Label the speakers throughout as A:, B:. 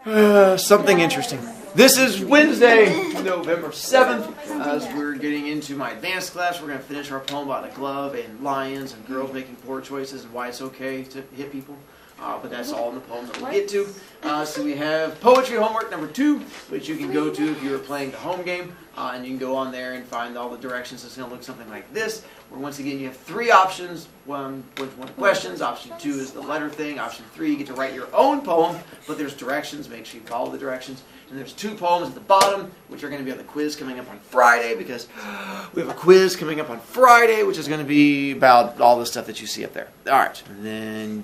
A: Something interesting. This is Wednesday, November 7th. As we're getting into my advanced class, we're going to finish our poem about a glove and lions and girls making poor choices and why it's okay to hit people. But that's all in the poem that we'll get to. So we have poetry homework number 2, which you can go to if you're playing the home game. And you can go on there and find all the directions. It's going to look something like this, where once again you have 3 options. One questions. Option 2 is the letter thing. Option 3, you get to write your own poem, but there's directions. Make sure you follow the directions. And there's 2 poems at the bottom, which are going to be on the quiz coming up on Friday, because we have a quiz coming up on Friday, which is going to be about all the stuff that you see up there. All right, and then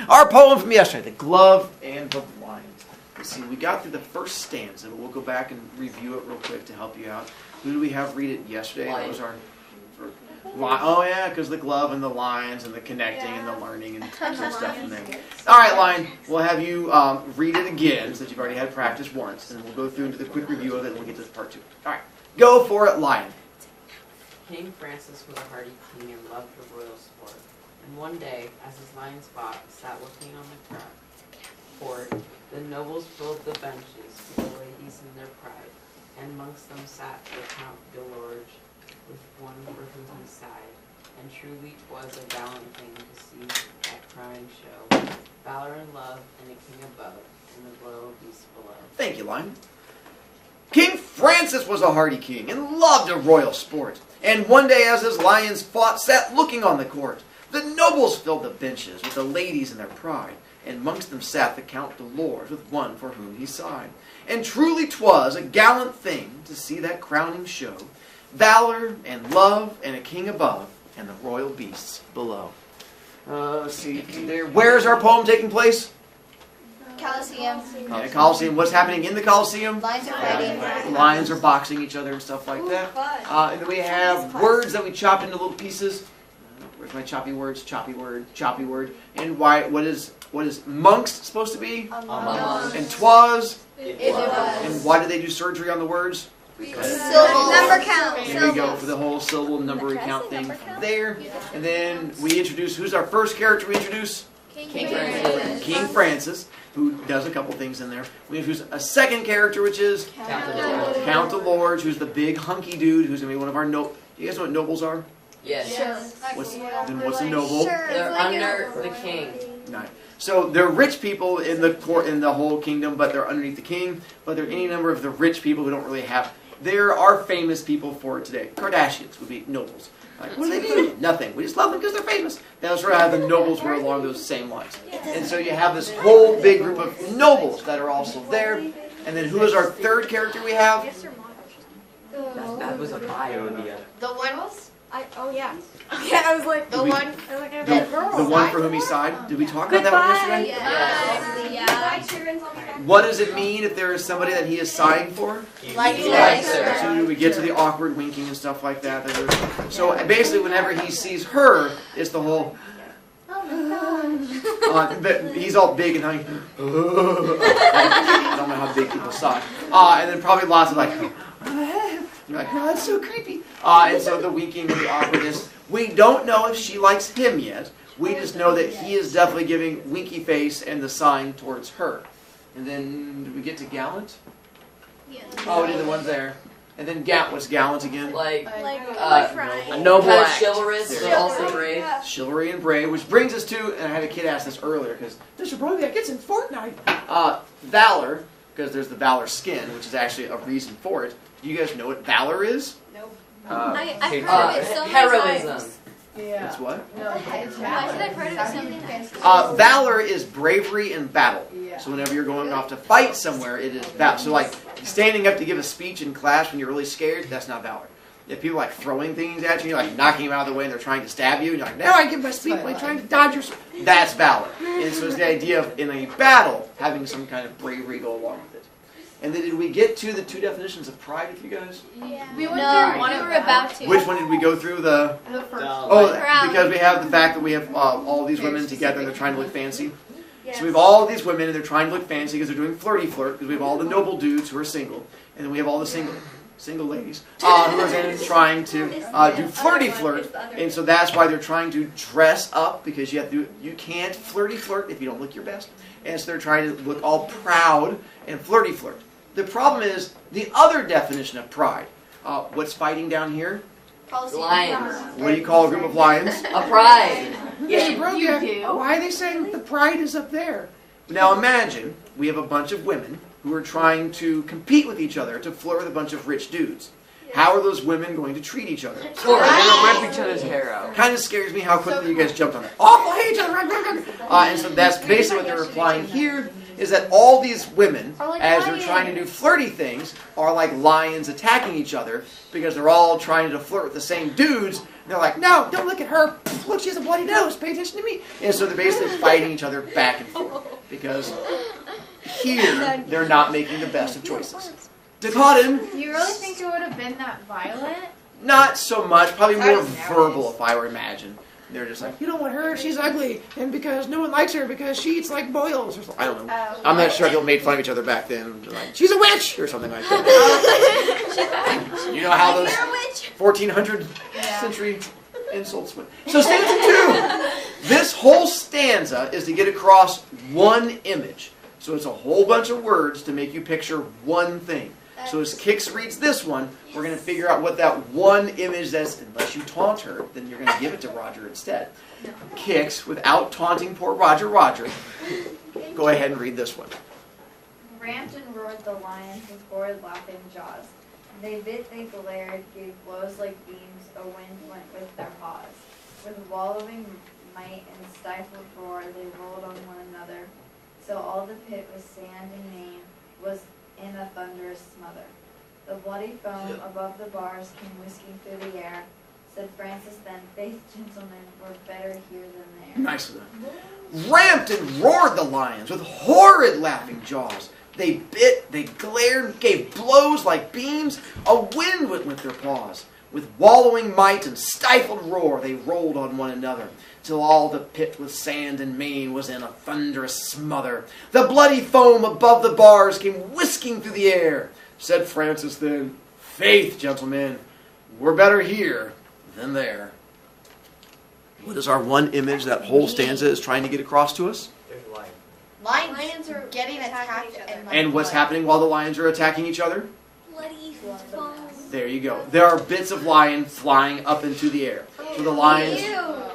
A: our poem from yesterday, The Glove and the Lions. Let's see, we got through the first stanza, but we'll go back and review it real quick to help you out. Who did we have read it yesterday? That was our... Oh yeah, because the glove and the lions and the connecting and the learning and some stuff in there. All right, Lion, we'll have you read it again, since you've already had practice once, and we'll go through into the quick review of it, and we'll get to part 2. All right, go for it, Lion.
B: King Francis was a hardy king and loved the royal sport. And one day, as his lions fought, sat looking on the court, the nobles filled the benches with the ladies in their pride, and amongst them sat the Count de Lorge, with one for whom he sighed. And truly 'twas a gallant thing to see that crying show, valor and love, and a king above, and the royal beasts below.
A: Thank you, Lion. King Francis was a hardy king and loved a royal sport. And one day as his lions fought, sat looking on the court. The nobles filled the benches with the ladies in their pride, and amongst them sat the Count de Lorge with one for whom he sighed. And truly 'twas a gallant thing to see that crowning show, valor and love and a king above, and the royal beasts below. Let's see there. Where is our poem taking place?
C: Coliseum.
A: Coliseum. What's happening in the Coliseum?
C: Lions are fighting.
A: Lions are boxing each other and stuff like that. And then we have words that we chopped into little pieces. Where's my choppy words? Choppy word. Choppy word. And why? What is amongst supposed to be?
C: Amongst.
A: And 'twas.
C: It was.
A: And why did they do surgery on the words?
C: Syllable. Number count.
A: There we go for the whole syllable number count thing there. And then we introduce, who's our first character we introduce?
C: King Francis.
A: King Francis, who does a couple things in there. We introduce a second character, which is Count de Lorge, who's the big hunky dude, who's going to be one of our You guys know what nobles are?
B: Yes.
A: What's a noble?
B: They're under the king.
A: Right. So they're rich people in the court, in the whole kingdom, but they're underneath the king. But there are any number of the rich people who don't really have. There are famous people for it today. Kardashians would be nobles. Like, what do they do? Nothing. We just love them because they're famous. That's where I have the nobles were along those same lines. And so you have this whole big group of nobles that are also there. And then who is our third character we have?
B: That was a bio.
C: The one.
D: Oh yeah. Yeah, I was like
C: The one.
A: The one for whom he sighed. Did we talk about that one yesterday?
C: Yeah.
A: What does it mean if there is somebody that he is sighing for?
C: Like
A: So we get to the awkward winking and stuff like that. So basically, whenever he sees her, it's the whole. He's all big and hunky. I don't know how big people sigh. And then probably lots of like. You're like, oh, that's so creepy. And so the winking and the awkwardness. We don't know if she likes him yet. We just know that he is definitely giving winky face and the sign towards her. And then, did we get to gallant?
C: Yeah.
A: Oh, we did the ones there. And then what's gallant again?
B: A noble act. Chivalrous, but also brave.
A: Chivalry and brave, which brings us to, and I had a kid ask this earlier, because Mr. Brovicast gets in Fortnite. Valor, because there's the valor skin, which is actually a reason for it. Do you guys know what valor is?
D: Nope.
C: I've heard of it so many
B: Heroism.
C: times.
D: Yeah.
A: It's what?
C: Why should I heard of it so many times?
A: Valor is bravery in battle.
D: Yeah.
A: So whenever you're going off to fight somewhere, it is valor. So like standing up to give a speech in class when you're really scared, that's not valor. If people are like throwing things at you, you're like knocking them out of the way and they're trying to stab you, and you're like, now I give my speech by trying to dodge your that's valor. And so it's the idea of in a battle having some kind of bravery go along with it. And then did we get to the 2 definitions of pride with you guys?
C: Yeah. We went through one. We were about to.
A: Which one did we go through? The
C: Proud.
A: because we have the fact that we have all these women together and they're trying to look fancy. So we have all these women and they're trying to look fancy because they're doing flirty flirt, because we have all the noble dudes who are single, and then we have all the single ladies who are then trying to do flirty flirt, and so that's why they're trying to dress up, because you can't flirty flirt if you don't look your best. and so they're trying to look all proud and flirty flirt. The problem is the other definition of pride. What's fighting down here?
B: Lions.
A: What do you call a group of lions?
B: A pride.
E: Yeah, you do. Why are they saying the pride is up there?
A: Now imagine we have a bunch of women who are trying to compete with each other to flirt with a bunch of rich dudes. How are those women going to treat each other?
B: They're gonna rip each other's hair out.
A: Kind of scares me how quickly you guys jumped on that. Awful, hate each other. And so that's basically what they're implying here, is that all these women, as they're trying to do flirty things, are like lions attacking each other because they're all trying to flirt with the same dudes. And they're like, no, don't look at her. Look, she has a bloody nose. Pay attention to me. And so they're basically fighting each other back and forth because here they're not making the best of choices. Dakota,
D: Do you really think it would have been that violent?
A: not so much. Probably more verbal, if I were imagine. They're just like,
E: You don't want her, she's ugly, and because no one likes her because she eats like boils or something.
A: I don't know. I'm not sure if people made fun of each other back then. Like, she's a witch! Or something like that. You know how those 1400 century insults went. So stanza 2. This whole stanza is to get across one image. So it's a whole bunch of words to make you picture one thing. So as Kix reads this one, we're going to figure out what that one image is. Unless you taunt her, then you're going to give it to Roger instead. Kix, without taunting poor Roger, go ahead and read this one.
F: Ramped and roared the lions with horrid laughing jaws. They bit, they glared, gave blows like beams, a wind went with their paws. With wallowing might and stifled roar, they rolled on one another. So all the pit with sand and mane was in a thunderous smother. The bloody foam above the bars came whisking through the air. Said Francis then, faith, gentlemen, we're better here than there.
A: Nicely done. Ramped and roared the lions with horrid laughing jaws. They bit, they glared, gave blows like beams. A wind went with their paws. With wallowing might and stifled roar, they rolled on one another, till all the pit with sand and mane was in a thunderous smother. The bloody foam above the bars came whisking through the air. Said Francis then, faith, gentlemen, we're better here than there. What is our one image that whole stanza is trying to get across to us?
F: Lions are getting attacked.
A: And what's happening while the lions are attacking each other?
C: Bloody foam.
A: There you go. There are bits of lion flying up into the air. So the lions,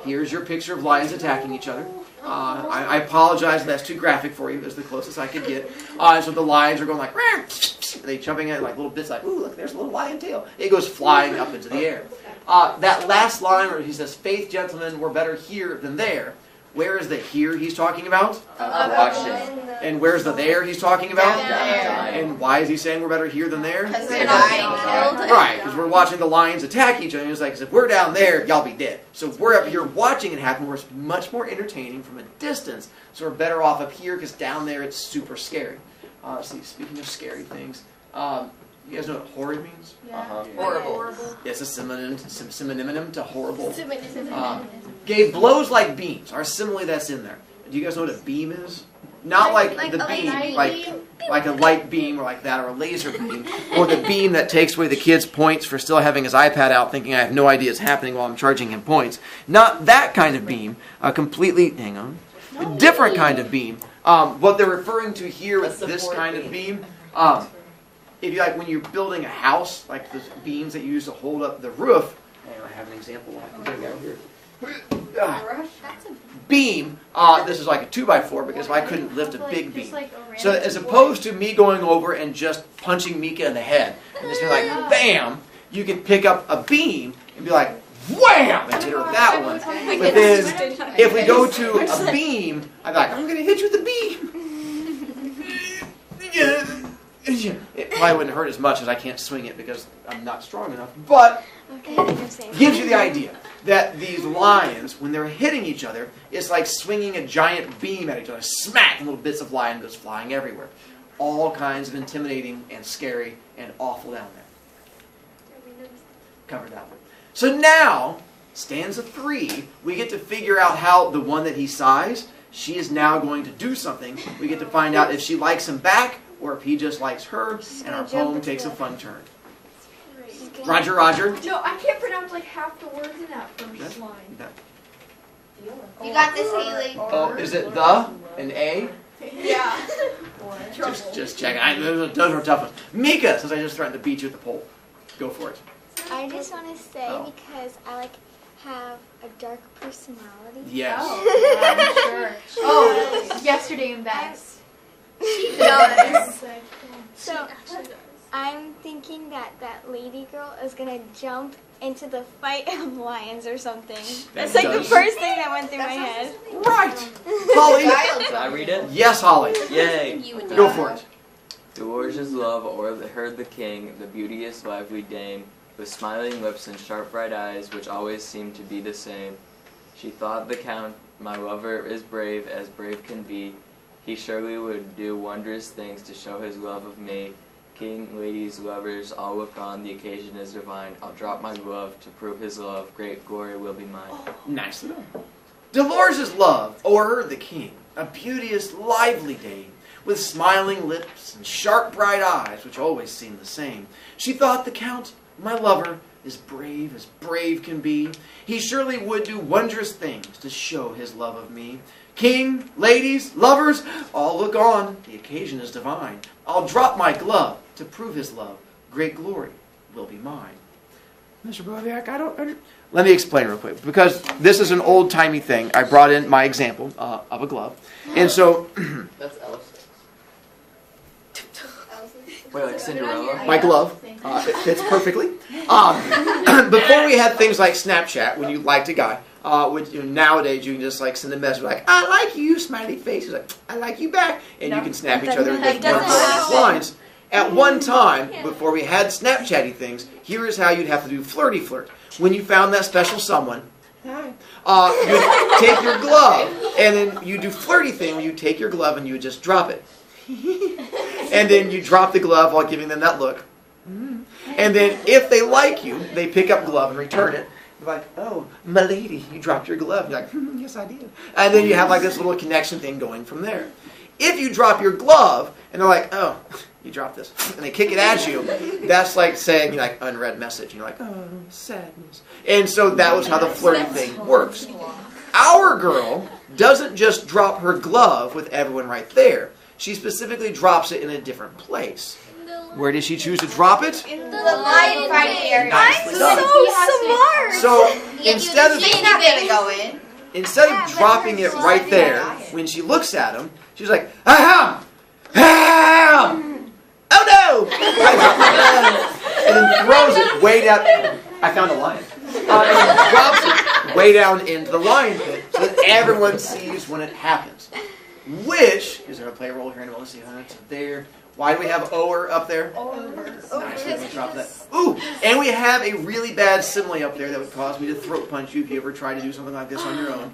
A: here's your picture of lions attacking each other. I apologize if that's too graphic for you. That's the closest I could get. So the lions are going like, they jumping at like little bits like, ooh, look, there's a little lion tail. It goes flying up into the air. That last line where he says, faith, gentlemen, we're better here than there. Where is the here he's talking about? And where's the there he's talking about? And why is he saying we're better here than there?
C: Because they're not being killed.
A: Right, because we're watching the lions attack each other. And it's like, if we're down there, y'all be dead. So if we're up here watching it happen, we're much more entertaining from a distance. So we're better off up here because down there it's super scary. See, speaking of scary things, you guys know what horrid means?
B: Horrible.
A: It's a synonym to horrible. Gave blows like beams. Our simile that's in there. Do you guys know what a beam is? Not like the beam, like a light beam or like that, or a laser beam, or the beam that takes away the kid's points for still having his iPad out thinking I have no idea it's happening while I'm charging him points. Not that kind of beam. A completely, a different kind of beam. What they're referring to here with this kind of beam, if you like when you're building a house, like the beams that you use to hold up the roof, and I have an example I can bring out here. Beam, this is like a 2x4 because I couldn't lift a big beam. So as opposed to me going over and just punching Mika in the head and just be like, bam, you can pick up a beam and be like, wham, and hit her with that one. But then if we go to a beam, I'm like, I'm going to hit you with the beam. It probably wouldn't hurt as much as I can't swing it because I'm not strong enough. But gives you the idea that these lions, when they're hitting each other, it's like swinging a giant beam at each other. Smack! And little bits of lion goes flying everywhere. All kinds of intimidating and scary and awful down there. Covered that one. So now, stanza 3, we get to figure out how the one that he sighs, she is now going to do something. We get to find out if she likes him back or if he just likes her, and our poem takes a fun turn. Roger.
D: No, I can't pronounce like half the words in that first line.
C: You got this, Haley.
A: Oh, is it the, an A?
D: Yeah.
A: Just check. Those are tough ones. Mika, since I just threatened to beat you at the poll, go for it.
C: I just want to say
A: Oh.
C: because I have a dark personality.
A: Yes.
D: I'm sure. Oh, yesterday in Vex. She
C: does. So I'm thinking that lady girl is gonna jump into the fight of lions or something. That's like the first thing that went through my head.
A: Right. Holly.
G: Can I read it?
A: Yes, Holly.
G: Yay!
A: Go for it.
G: Dowager's love heard the king, the beauteous lively dame, with smiling lips and sharp bright eyes, which always seemed to be the same. She thought the count, my lover is brave as brave can be. He surely would do wondrous things to show his love of me. King, ladies, lovers, all look on, the occasion is divine. I'll drop my glove to prove his love, great glory will be mine.
A: Nicely done. Dolores' love o'erheard the king, a beauteous, lively dame, with smiling lips and sharp bright eyes, which always seemed the same. She thought the count, my lover, as brave can be. He surely would do wondrous things to show his love of me. King, ladies, lovers, all look on, the occasion is divine. I'll drop my glove to prove his love, great glory will be mine.
E: Mr. Brovicast, I don't.
A: Let me explain real quick, because this is an old-timey thing. I brought in my example of a glove. And so,
B: That's Elsa.
G: Wait, like Cinderella?
A: my glove, it fits perfectly. Before we had things like Snapchat, when you liked a guy, which nowadays you can just like send a message like, I like you, smiley face. He's like, I like you back. And you can snap each other with
C: That doesn't
A: wonderful
C: happen.
A: lines. At one time, before we had Snapchatty things, here is how you'd have to do flirty flirt. When you found that special someone, you'd take your glove, and then you do flirty thing where you take your glove and you would just drop it. And then you drop the glove while giving them that look. And then if they like you, they pick up glove and return it. You're like, oh, my lady, you dropped your glove. You're like, yes, I did. And then you have like this little connection thing going from there. If you drop your glove, and they're like, oh, you dropped this, and they kick it at you, that's like saying, like, unread message. And you're like, oh, sadness. And so that was how the flirty thing works. Our girl doesn't just drop her glove with everyone right there. She specifically drops it in a different place. Where does she choose to drop it?
C: In
F: The lion fight area.
A: Nicely
C: I'm
A: done.
C: so smart.
A: So instead of
F: She's not gonna go in.
A: dropping it right there, when she looks at him, she's like, ah! Ah! Oh no! And then throws it way down. I found a lion. And then drops it way down into the lion pit so that everyone sees when it happens. Which is going to play a role here in a moment. See how it's there. Why do we have "o'er" up there? Nice, we're going to drop that. Ooh, and we have a really bad simile up there that would cause me to throat punch you if you ever try to do something like this on your own.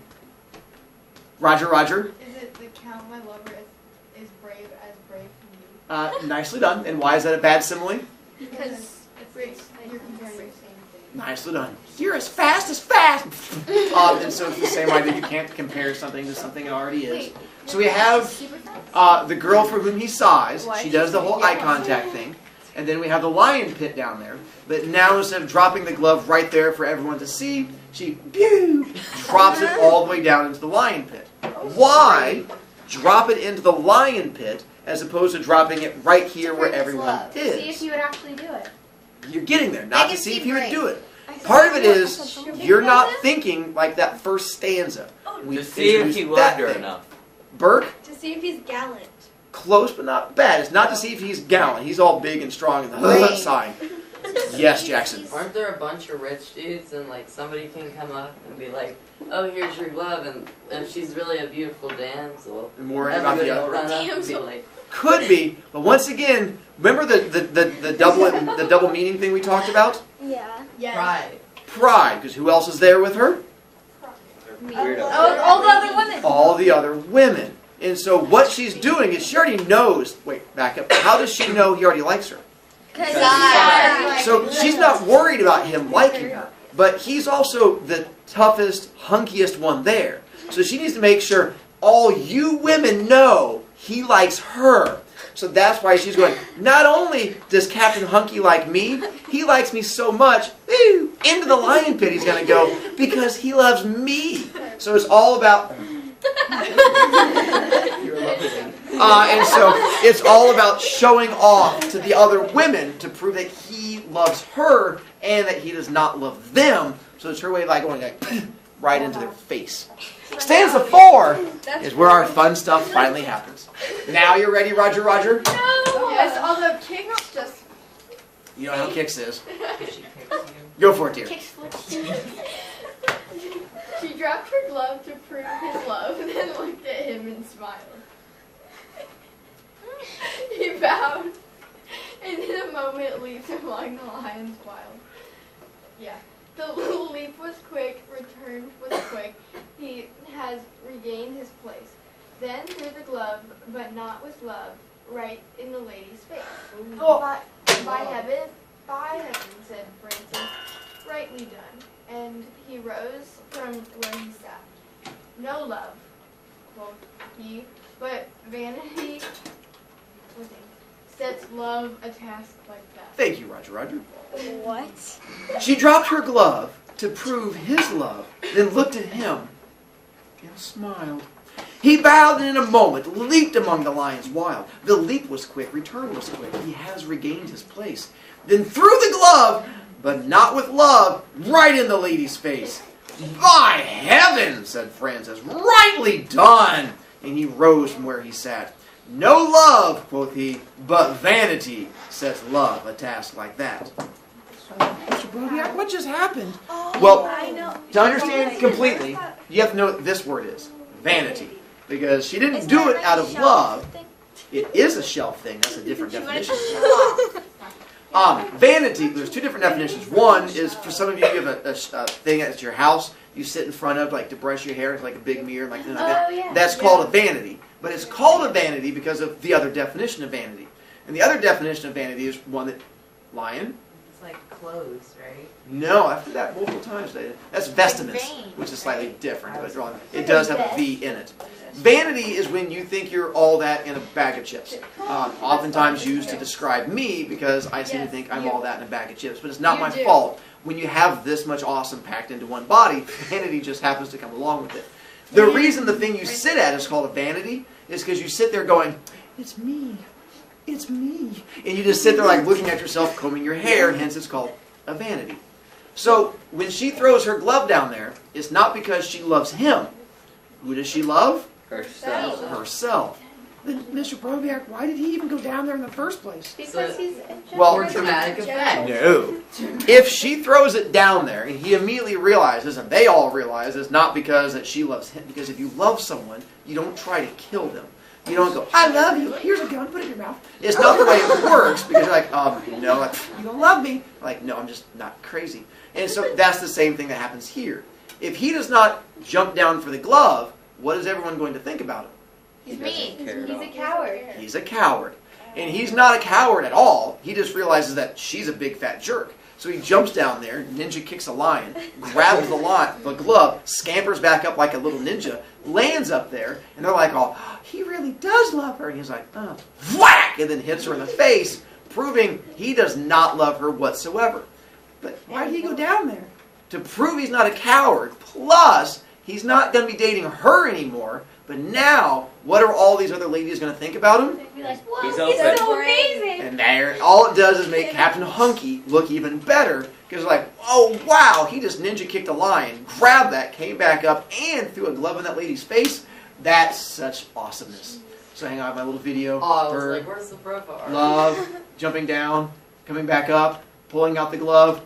A: Roger, Roger.
D: Is it the count my lover is brave as brave can be?
A: Nicely done. And why is that a bad simile?
D: Because you're comparing the same thing.
A: Nicely done. You're as fast as fast. And so it's the same idea. You can't compare something to something it already is. So we have the girl for whom he sighs. She does the whole eye contact thing. And then we have the lion pit down there. But now instead of dropping the glove right there for everyone to see, she drops it all the way down into the lion pit. Why drop it into the lion pit as opposed to dropping it right here where everyone
D: See if
A: is?
D: you would actually do it.
A: You're getting there, not to see if you would do it. Part of it is you're not thinking like that first stanza. We
G: To see if he
A: introduced that
G: loved her
A: thing.
G: enough.
A: Burke,
D: To see if he's gallant.
A: close but not bad. It's not to see if he's gallant. He's all big and strong in the sign. Yes, Jackson.
B: Aren't there a bunch of rich dudes and like somebody can come up and be like, oh, here's your glove, and if she's really a beautiful damsel,
A: And more about the
B: everybody will
A: other.
B: run up and be like,
A: Could be, but once again, remember the double meaning thing we talked about?
C: Yeah.
B: pride.
A: Pride, because who else is there with her?
G: Weirdo.
F: All the other women.
A: All the other women. And so what she's doing is she already knows. Wait, back up. How does she know he already likes her? So she's not worried about him liking her, but he's also the toughest, hunkiest one there. So she needs to make sure all you women know he likes her. So that's why she's going, not only does Captain Hunky like me, he likes me so much, into the lion pit he's going to go because he loves me. So it's all about You're a lovely lady. And so it's all about showing off to the other women to prove that he loves her and that he does not love them. So it's her way of like going like right into their face. Stanza 4 is where our fun stuff finally happens. Now you're ready, Roger, Roger?
F: No! Yes, although Kix just...
A: You know how Kix is.
B: She kicks you.
A: Go for it, dear.
F: She dropped her glove to prove his love, and then looked at him and smiled. He bowed, and in a moment leaped among the lions wild. Yeah. The little leap was quick, return was quick. He has regained his place. Then threw the glove, but not with love, right in the lady's face. Oh. By heaven, said Francis, rightly done. And he rose from where he sat. No love, quoth he, but vanity sets love a task like that.
A: Thank you, Roger, Roger.
C: What?
A: She dropped her glove to prove his love, then looked at him and smiled. He bowed and in a moment leaped among the lions wild. The leap was quick, return was quick. He has regained his place. Then threw the glove, but not with love, right in the lady's face. By heaven, said Francis, rightly done. And he rose from where he sat. No love, quoth he, but vanity sets love a task like that.
E: Mr. Brovicast, what just happened?
A: Well, to understand completely, you have to know what this word is. Vanity. Because she didn't do it out of love. It is a shelf thing. That's a different definition. Vanity, there's two different definitions. One is, for some of you, you have a thing at your house you sit in front of like to brush your hair. It's like a big mirror. Like that.
F: Yeah.
A: That's called a vanity. But it's called a vanity because of the other definition of vanity. And the other definition of vanity is one that, lion?
B: It's like clothes, right?
A: No, I've heard that multiple times. That's vestments, which is slightly different. But it does have a V in it. Vanity is when you think you're all that in a bag of chips. Oftentimes used to describe me because I seem to think I'm all that in a bag of chips. But it's not my fault. When you have this much awesome packed into one body, vanity just happens to come along with it. The reason the thing you sit at is called a vanity is because you sit there going, it's me. It's me. And you just sit there like looking at yourself, combing your hair, and hence it's called a vanity. So when she throws her glove down there, it's not because she loves him. Who does she love?
G: Herself.
A: Herself.
E: Then, Mr. Brovicast, why did he even go down there in the first place?
F: Because he's
A: Well,
B: Or dramatic effect.
A: No. If she throws it down there and he immediately realizes, and they all realize, it's not because that she loves him. Because if you love someone, you don't try to kill them. You don't go,
E: I love you. Here's a gun. Put it in your mouth.
A: it's not the way it works because you're like, no,
E: You don't love me.
A: like, no, I'm just not crazy. And so that's the same thing that happens here. If he does not jump down for the glove, what is everyone going to think about him?
F: He's mean.
G: care at all.
F: He's a coward.
A: He's a coward. And he's not a coward at all. He just realizes that she's a big fat jerk. So he jumps down there, ninja kicks a lion, grabs the glove, scampers back up like a little ninja, lands up there, and they're like, oh, he really does love her. And he's like, whack! And then hits her in the face, proving he does not love her whatsoever. But
E: Why did he go down there?
A: to prove he's not a coward, plus he's not going to be dating her anymore, but now, what are all these other ladies going to think about him?
F: Be like, whoa,
G: He's
F: he's
G: open.
F: so amazing.
A: And there, all it does is make Captain Hunky look even better. Because like, oh wow, he just ninja kicked a lion, grabbed that, came back up, and threw a glove in that lady's face. That's such awesomeness. So hang on, I have my little video.
B: Oh, I was
A: Her
B: like, where's the profile?
A: love, jumping down, coming back up, pulling out the glove,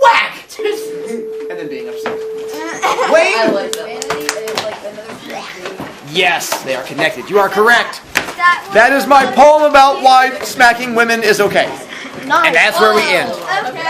A: whack! And then being upset.
B: I
A: Wait!
B: like that.
F: Vanity is like another
A: Yes, they are connected. You are correct. That is my poem about why smacking women is okay. And that's where we end.
F: Okay.